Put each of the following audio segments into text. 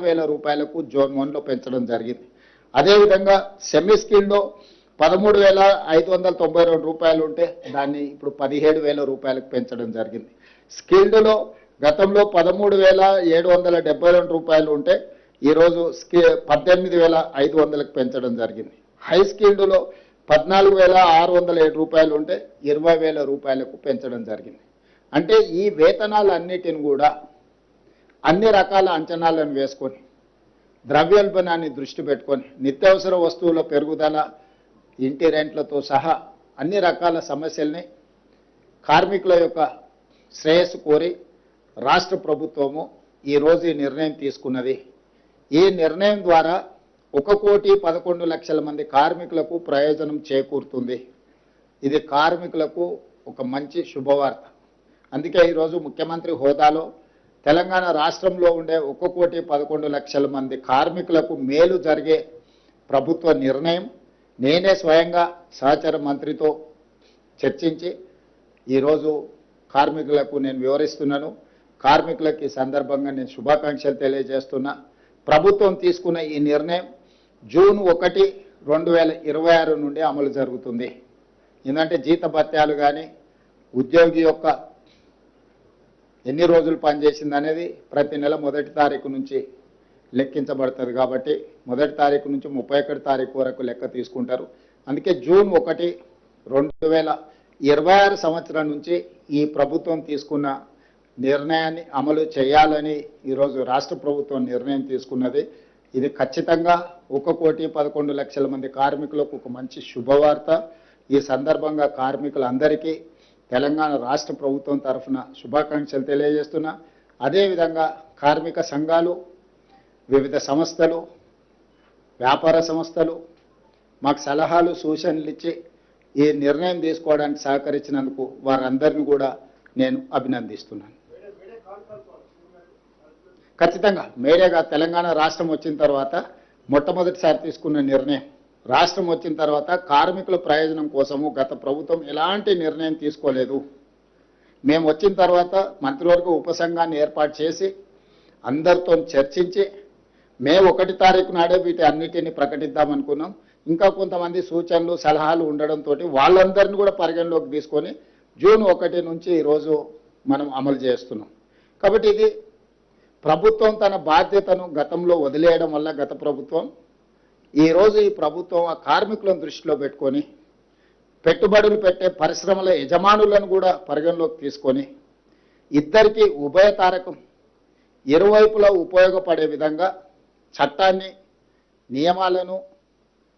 వేల రూపాయలకు జోన్ 1లో పెంచడం జరిగింది. అదేవిధంగా సెమీ స్కిల్డ్లో 13,592 రూపాయలు ఉంటే దాన్ని ఇప్పుడు 17,000 రూపాయలకు పెంచడం జరిగింది. స్కిల్డ్లో గతంలో 13,772 రూపాయలు ఉంటే ఈరోజు 18,500లకు పెంచడం జరిగింది. హై స్కిల్డ్లో 14,607 రూపాయలు ఉంటే 20,000 రూపాయలకు పెంచడం జరిగింది. అంటే ఈ వేతనాలన్నిటిని కూడా అన్ని రకాల అంచనాలను వేసుకొని ద్రవ్యోల్బణాన్ని దృష్టి పెట్టుకొని నిత్యావసర వస్తువుల పెరుగుదల, ఇంటి రెంట్లతో సహా అన్ని రకాల సమస్యల్ని కార్మికుల యొక్క శ్రేయస్సు కోరి రాష్ట్ర ప్రభుత్వము ఈరోజు ఈ నిర్ణయం తీసుకున్నది. ఈ నిర్ణయం ద్వారా 1,11,00,000 మంది కార్మికులకు ప్రయోజనం చేకూరుతుంది. ఇది కార్మికులకు ఒక మంచి శుభవార్త. అందుకే ఈరోజు ముఖ్యమంత్రి హోదాలో తెలంగాణ రాష్ట్రంలో ఉండే 1,11,00,000 మంది కార్మికులకు మేలు జరిగే ప్రభుత్వ నిర్ణయం నేనే స్వయంగా సహచర మంత్రితో చర్చించి ఈరోజు కార్మికులకు నేను వివరిస్తున్నాను. కార్మికులకు ఈ సందర్భంగా నేను శుభాకాంక్షలు తెలియజేస్తున్నా. ప్రభుత్వం తీసుకున్న ఈ నిర్ణయం జూన్ 1, 2026 నుండి అమలు జరుగుతుంది. ఎందుకంటే జీతభత్యాలు కానీ ఉద్యోగి యొక్క ఎన్ని రోజులు పనిచేసింది అనేది ప్రతి నెల 1వ తారీఖు నుంచి లెక్కించబడుతుంది. కాబట్టి 1వ తారీఖు నుంచి 31వ తారీఖు వరకు లెక్క తీసుకుంటారు. అందుకే జూన్ 1, 2026 సంవత్సరం నుంచి ఈ ప్రభుత్వం తీసుకున్న నిర్ణయాన్ని అమలు చేయాలని ఈరోజు రాష్ట్ర ప్రభుత్వం నిర్ణయం తీసుకున్నది. ఇది ఖచ్చితంగా 1,11,00,000 మంది కార్మికులకు ఒక మంచి శుభవార్త. ఈ సందర్భంగా కార్మికులందరికీ తెలంగాణ రాష్ట్ర ప్రభుత్వం తరఫున శుభాకాంక్షలు తెలియజేస్తున్నా. అదేవిధంగా కార్మిక సంఘాలు, వివిధ సంస్థలు, వ్యాపార సంస్థలు మాకు సలహాలు, సూచనలు ఇచ్చి ఈ నిర్ణయం తీసుకోవడానికి సహకరించినందుకు వారందరినీ కూడా నేను అభినందిస్తున్నాను. ఖచ్చితంగా మేడేగా తెలంగాణ రాష్ట్రం వచ్చిన తర్వాత మొట్టమొదటిసారి తీసుకున్న నిర్ణయం. రాష్ట్రం వచ్చిన తర్వాత కార్మికుల ప్రయోజనం కోసము గత ప్రభుత్వం ఎలాంటి నిర్ణయం తీసుకోలేదు. మేము వచ్చిన తర్వాత మంత్రివర్గ ఉపసంఘాన్ని ఏర్పాటు చేసి అందరితో చర్చించి మే 1 తారీఖు నాడే వీటి అన్నిటిని ప్రకటిద్దామనుకున్నాం. ఇంకా కొంతమంది సూచనలు, సలహాలు ఉండడంతో వాళ్ళందరినీ కూడా పరిగణలోకి తీసుకొని జూన్ 1 నుంచి ఈరోజు మనం అమలు చేస్తున్నాం. కాబట్టి ఇది ప్రభుత్వం తన బాధ్యతను గతంలో వదిలేయడం వల్ల గత ప్రభుత్వం ఈరోజు ఈ ప్రభుత్వం ఆ కార్మికులను దృష్టిలో పెట్టుకొని పెట్టుబడులు పెట్టే పరిశ్రమల యజమానులను కూడా పరిగణలోకి తీసుకొని ఇద్దరికీ ఉభయతారకం ఇరువైపులా ఉపయోగపడే విధంగా చట్టాన్ని, నియమాలను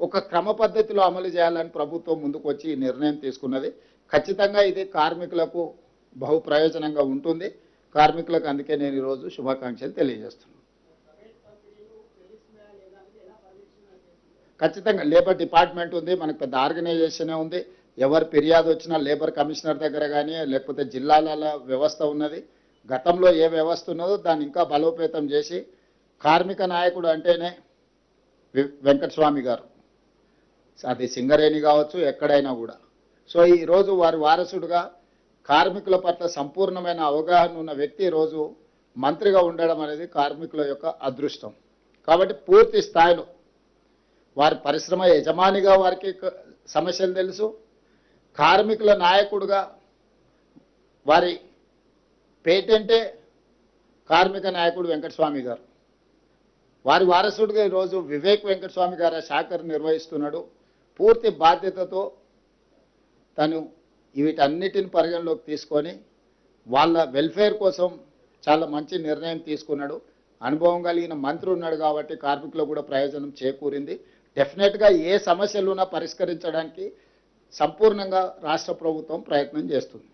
ఒక క్రమ పద్ధతిలో అమలు చేయాలని ప్రభుత్వం ముందుకు వచ్చి ఈ నిర్ణయం తీసుకున్నది. ఖచ్చితంగా ఇది కార్మికులకు బహు ప్రయోజనంగా ఉంటుంది. కార్మికులకు అందుకే నేను ఈరోజు శుభాకాంక్షలు తెలియజేస్తున్నాను. ఖచ్చితంగా లేబర్ డిపార్ట్మెంట్ ఉంది, మనకు పెద్ద ఆర్గనైజేషనే ఉంది. ఎవరు ఫిర్యాదు వచ్చినా లేబర్ కమిషనర్ దగ్గర కానీ లేకపోతే జిల్లాల వ్యవస్థ ఉన్నది. గతంలో ఏ వ్యవస్థ ఉన్నదో దాన్ని ఇంకా బలోపేతం చేసి కార్మిక నాయకుడు అంటేనే వెంకటస్వామి గారు, అది సింగరేణి కావచ్చు ఎక్కడైనా కూడా. సో ఈరోజు వారి వారసుడుగా కార్మికుల పట్ల సంపూర్ణమైన అవగాహన ఉన్న వ్యక్తి ఈరోజు మంత్రిగా ఉండడం అనేది కార్మికుల యొక్క అదృష్టం. కాబట్టి పూర్తి స్థాయిలో వారి పరిశ్రమ యజమానిగా వారికి సమస్యలు తెలుసు, కార్మికుల నాయకుడుగా వారి పేటెంటే కార్మిక నాయకుడు వెంకటస్వామి గారు. వారి వారసుడిగా ఈరోజు వివేక్ వెంకటస్వామి గారు ఆ శాఖను నిర్వహిస్తున్నాడు. పూర్తి బాధ్యతతో తను వీటన్నిటిని పరిగణలోకి తీసుకొని వాళ్ళ వెల్ఫేర్ కోసం చాలా మంచి నిర్ణయం తీసుకున్నాడు. అనుభవం కలిగిన మంత్రి ఉన్నాడు కాబట్టి కార్మికులకు కూడా ప్రయోజనం చేకూరింది. డెఫినెట్గా ఏ సమస్యలున్నా పరిష్కరించడానికి సంపూర్ణంగా రాష్ట్ర ప్రభుత్వం ప్రయత్నం చేస్తుంది.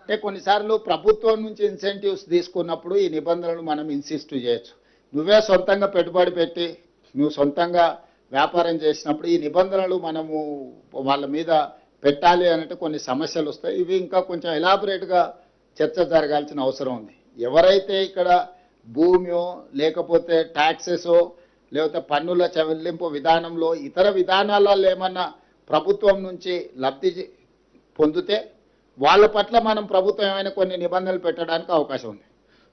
అంటే కొన్నిసార్లు ప్రభుత్వం నుంచి ఇన్సెంటివ్స్ తీసుకున్నప్పుడు ఈ నిబంధనలు మనం ఇన్సిస్ట్ చేయొచ్చు. నువ్వే సొంతంగా పెట్టుబడి పెట్టి నువ్వు సొంతంగా వ్యాపారం చేసినప్పుడు ఈ నిబంధనలు మనము వాళ్ళ మీద పెట్టాలి అంటే కొన్ని సమస్యలు వస్తాయి. ఇవి ఇంకా కొంచెం ఎలాబొరేట్గా చర్చ జరగాల్సిన అవసరం ఉంది. ఎవరైతే ఇక్కడ భూమియో లేకపోతే ట్యాక్సెసో లేకపోతే పన్నుల చెల్లింపు విధానంలో ఇతర విధానాలలో ఏమన్నా ప్రభుత్వం నుంచి లబ్ధి పొందితే వాళ్ళ పట్ల మనం ప్రభుత్వం ఏమైనా కొన్ని నిబంధనలు పెట్టడానికి అవకాశం ఉంది.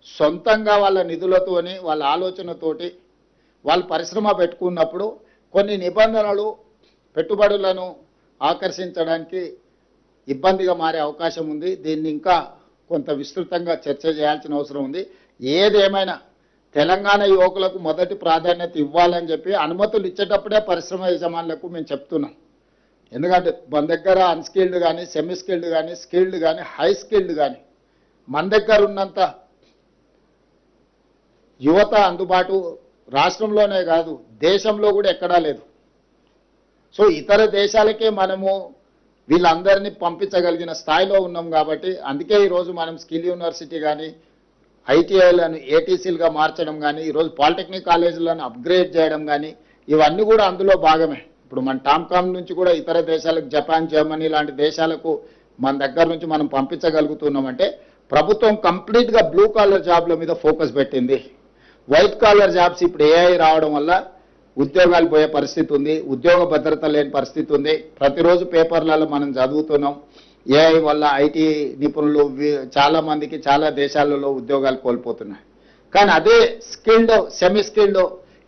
సొంతంగా వాళ్ళ నిధులతోని వాళ్ళ ఆలోచనతోటి వాళ్ళు పరిశ్రమ పెట్టుకున్నప్పుడు కొన్ని నిబంధనలు పెట్టుబడులను ఆకర్షించడానికి ఇబ్బందిగా మారే అవకాశం ఉంది. దీన్ని ఇంకా కొంత విస్తృతంగా చర్చ చేయాల్సిన అవసరం ఉంది. ఏదేమైనా తెలంగాణ యువకులకు మొదటి ప్రాధాన్యత ఇవ్వాలని చెప్పి అనుమతులు ఇచ్చేటప్పుడే పరిశ్రమ యజమానులకు మేము చెప్తున్నాం. ఎందుకంటే మన దగ్గర అన్స్కిల్డ్ కానీ, సెమీ స్కిల్డ్ కానీ, స్కిల్డ్ కానీ, హై స్కిల్డ్ కానీ మన దగ్గర ఉన్నంత యువత అందుబాటు రాష్ట్రంలోనే కాదు దేశంలో కూడా ఎక్కడా లేదు. సో ఇతర దేశాలకే మనము వీళ్ళందరినీ పంపించగలిగిన స్థాయిలో ఉన్నాం కాబట్టి అందుకే ఈరోజు మనం స్కిల్ యూనివర్సిటీ కానీ, ఐటీఐలను ఏటీసీలుగా మార్చడం కానీ, ఈరోజు పాలిటెక్నిక్ కాలేజీలను అప్గ్రేడ్ చేయడం కానీ ఇవన్నీ కూడా అందులో భాగమే. ఇప్పుడు మన టామ్కామ్ నుంచి కూడా ఇతర దేశాలకు, జపాన్, జర్మనీ లాంటి దేశాలకు మన దగ్గర నుంచి మనం పంపించగలుగుతున్నామంటే ప్రభుత్వం కంప్లీట్గా బ్లూ కాలర్ జాబ్ల మీద ఫోకస్ పెట్టింది. వైట్ కాలర్ జాబ్స్ ఇప్పుడు ఏఐ రావడం వల్ల ఉద్యోగాలు పోయే పరిస్థితి ఉంది, ఉద్యోగ భద్రత లేని పరిస్థితి ఉంది. ప్రతిరోజు పేపర్లలో మనం చదువుతున్నాం ఏఐ వల్ల ఐటీ నిపుణులు చాలా మందికి చాలా దేశాలలో ఉద్యోగాలు కోల్పోతున్నాయి. కానీ అదే స్కిల్డ్, సెమీ స్కిల్డ్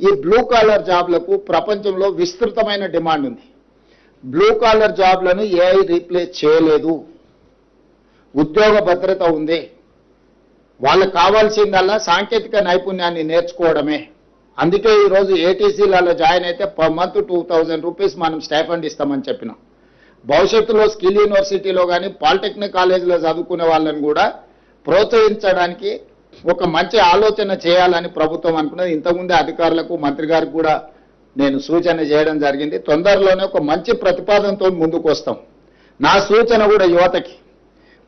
ఈ బ్లూ కాలర్ జాబ్లకు ప్రపంచంలో విస్తృతమైన డిమాండ్ ఉంది. బ్లూ కాలర్ జాబ్లను ఏఐ రీప్లేస్ చేయలేదు, ఉద్యోగ భద్రత ఉంది. వాళ్ళకు కావాల్సిందల్లా సాంకేతిక నైపుణ్యాన్ని నేర్చుకోవడమే. అందుకే ఈరోజు ఏటీసీలలో జాయిన్ అయితే పర్ మంత్ 2000 రూపీస్ మనం స్టైఫండ్ ఇస్తామని చెప్పినాం. భవిష్యత్తులో స్కిల్ యూనివర్సిటీలో కానీ పాలిటెక్నిక్ కాలేజీలో చదువుకునే వాళ్ళని కూడా ప్రోత్సహించడానికి ఒక మంచి ఆలోచన చేయాలని ప్రభుత్వం అనుకున్నది. ఇంతకుముందే అధికారులకు, మంత్రి గారికి కూడా నేను సూచన చేయడం జరిగింది. తొందరలోనే ఒక మంచి ప్రతిపాదనతో ముందుకు వస్తాం. నా సూచన కూడా యువతకి,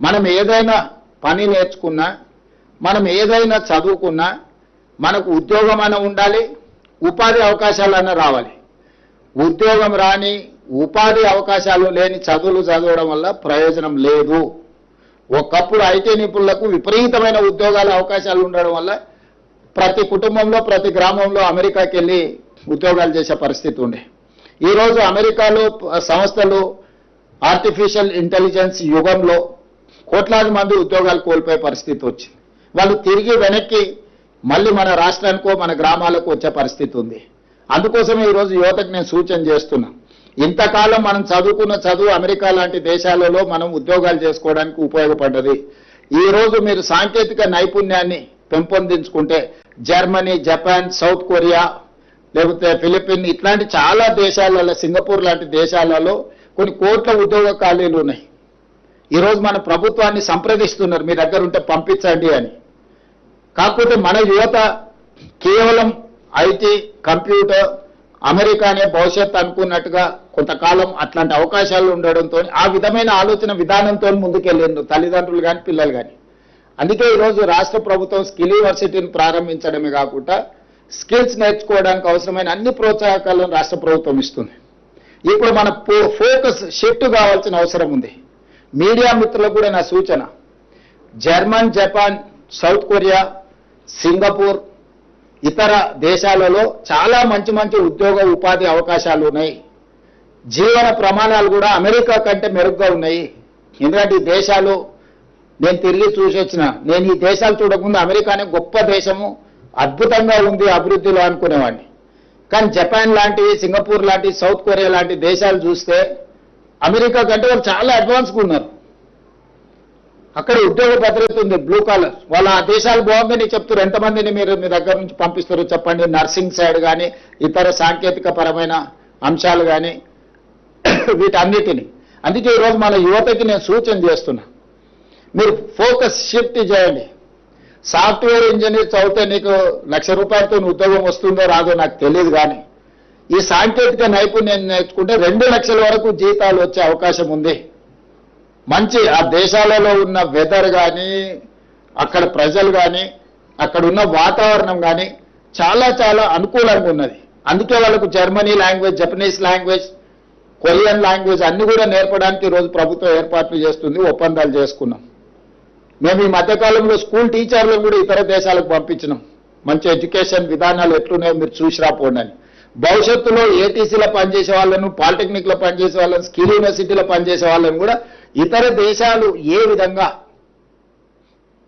మనం ఏదైనా పని నేర్చుకున్నా, మనం ఏదైనా చదువుకున్నా మనకు ఉద్యోగం అన్న ఉండాలి, ఉపాధి అవకాశాలన్నా రావాలి. ఉద్యోగం రాని, ఉపాధి అవకాశాలు లేని చదువులు చదవడం వల్ల ప్రయోజనం లేదు. ఒకప్పుడు ఐటీ నిపుణులకు విపరీతమైన ఉద్యోగాల అవకాశాలు ఉండడం వల్ల ప్రతి కుటుంబంలో, ప్రతి గ్రామంలో అమెరికాకి వెళ్ళి ఉద్యోగాలు చేసే పరిస్థితి ఉండే. ఈరోజు అమెరికాలో సంస్థలు ఆర్టిఫిషియల్ ఇంటెలిజెన్స్ యుగంలో కోట్లాది మంది ఉద్యోగాలు కోల్పోయే పరిస్థితి వచ్చింది. వాళ్ళు తిరిగి వెనక్కి మళ్ళీ మన రాష్ట్రానికో మన గ్రామాలకు వచ్చే పరిస్థితి ఉంది. అందుకోసమే ఈరోజు యువతకు నేను సూచన చేస్తున్నా. ఇంతకాలం మనం చదువుకున్న చదువు అమెరికా లాంటి దేశాలలో మనం ఉద్యోగాలు చేసుకోవడానికి ఉపయోగపడ్డది. ఈరోజు మీరు సాంకేతిక నైపుణ్యాన్ని పెంపొందించుకుంటే జర్మనీ, జపాన్, సౌత్ కొరియా, లేకపోతే ఫిలిపిన్ ఇట్లాంటి చాలా దేశాలలో, సింగపూర్ లాంటి దేశాలలో కొన్ని కోట్ల ఉద్యోగ ఖాళీలు ఉన్నాయి. ఈరోజు మన ప్రభుత్వాన్ని సంప్రదిస్తున్నారు మీ దగ్గర ఉంటే పంపించండి అని. కాకపోతే మన యువత కేవలం ఐటీ, కంప్యూటర్, అమెరికానే భవిష్యత్తు అనుకున్నట్టుగా కొంతకాలం అట్లాంటి అవకాశాలు ఉండడంతో ఆ విధమైన ఆలోచన విధానంతో ముందుకెళ్ళిండు తల్లిదండ్రులు కానీ, పిల్లలు కానీ. అందుకే ఈరోజు రాష్ట్ర ప్రభుత్వం స్కిల్ యూనివర్సిటీని ప్రారంభించడమే కాకుండా స్కిల్స్ నేర్చుకోవడానికి అవసరమైన అన్ని ప్రోత్సాహకాలను రాష్ట్ర ప్రభుత్వం ఇస్తుంది. ఇప్పుడు మన ఫోకస్ షిఫ్ట్ కావాల్సిన అవసరం ఉంది. మీడియా మిత్రులకు కూడా నా సూచన, German, Japan, south Korea, Singapore ఇతర దేశాలలో చాలా మంచి మంచి ఉద్యోగ ఉపాధి అవకాశాలు ఉన్నాయి. జీవన ప్రమాణాలు కూడా అమెరికా కంటే మెరుగ్గా ఉన్నాయి. ఎందుకంటే ఈ దేశాలు నేను తిరిగి చూసి వచ్చిన, నేను ఈ దేశాలు చూడకుండా అమెరికానే గొప్ప దేశము, అద్భుతంగా ఉంది అభివృద్ధిలో అనుకునేవాడిని. కానీ జపాన్ లాంటి, సింగపూర్ లాంటి, సౌత్ కొరియా లాంటి దేశాలు చూస్తే అమెరికా కంటే వాళ్ళు చాలా అడ్వాన్స్గా ఉన్నారు. అక్కడ ఉద్యోగ భద్రత ఉంది, బ్లూ కాలర్. వాళ్ళ ఆ దేశాలు బాగుందని చెప్తారు. ఎంతమందిని మీరు మీ దగ్గర నుంచి పంపిస్తారో చెప్పండి, నర్సింగ్ సైడ్ కానీ, ఇతర సాంకేతిక పరమైన అంశాలు కానీ, వీటన్నిటిని. అందుకే ఈరోజు మన యువతకి నేను సూచన చేస్తున్నా, మీరు ఫోకస్ షిఫ్ట్ చేయండి. సాఫ్ట్వేర్ ఇంజనీర్ చదివితే నీకు ₹1,00,000 ఉద్యోగం వస్తుందో రాదో నాకు తెలియదు, కానీ ఈ సాంకేతిక నైపుణ్యం నేర్చుకుంటే 2 లక్షల వరకు జీతాలు వచ్చే అవకాశం ఉంది. మంచి ఆ దేశాలలో ఉన్న వెదర్ కానీ, అక్కడ ప్రజలు కానీ, అక్కడ ఉన్న వాతావరణం కానీ చాలా చాలా అనుకూలంగా ఉన్నది. అందుకే వాళ్ళకు Germany language, Japanese language, Korean language అన్ని కూడా నేర్పడానికి ఈరోజు ప్రభుత్వం ఏర్పాట్లు చేస్తుంది, ఒప్పందాలు చేసుకున్నాం. మేము ఈ మధ్యకాలంలో స్కూల్ టీచర్లను కూడా ఇతర దేశాలకు పంపించినాం. మంచి ఎడ్యుకేషన్ విధానాలు ఎట్లున్నాయో మీరు చూసి రాపోండి అని. భవిష్యత్తులో ఏటీసీలో పనిచేసే వాళ్ళను, పాలిటెక్నిక్లో పనిచేసే వాళ్ళను, స్కిల్ యూనివర్సిటీలో పనిచేసే వాళ్ళని కూడా ఇతర దేశాలు ఏ విధంగా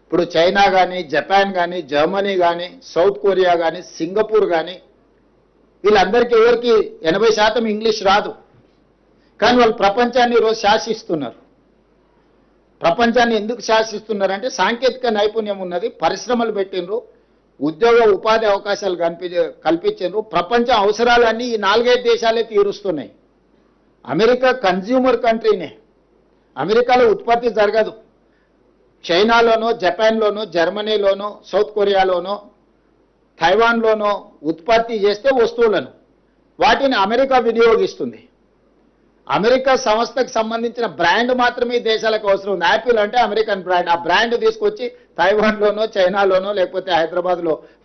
ఇప్పుడు చైనా కానీ జపాన్ కానీ జర్మనీ కానీ సౌత్ కొరియా కానీ సింగపూర్ కానీ వీళ్ళందరికీ ఎవరికి 80% ఇంగ్లీష్ రాదు, కానీ వాళ్ళు ప్రపంచాన్ని ఈరోజు శాసిస్తున్నారు. ప్రపంచాన్ని ఎందుకు శాసిస్తున్నారంటే సాంకేతిక నైపుణ్యం ఉన్నది, పరిశ్రమలు పెట్టినరు, ఉద్యోగ ఉపాధి అవకాశాలు కల్పించారు. ప్రపంచ అవసరాలన్నీ ఈ 4-5 దేశాలే తీరుస్తున్నాయి. అమెరికా కన్జ్యూమర్ కంట్రీనే, అమెరికాలో ఉత్పత్తి జరగదు. చైనాలోనో జపాన్లోనో జర్మనీలోనో సౌత్ కొరియాలోనో తైవాన్లోనో ఉత్పత్తి చేస్తే వస్తువులను వాటిని అమెరికా వినియోగిస్తుంది. అమెరికా సంస్థకు సంబంధించిన బ్రాండ్ మాత్రమే ఈ దేశాలకు అవసరం ఉంది. యాపిల్ అంటే అమెరికన్ బ్రాండ్, ఆ బ్రాండ్ తీసుకొచ్చి తైవాన్లోనో చైనాలోనో లేకపోతే హైదరాబాద్లో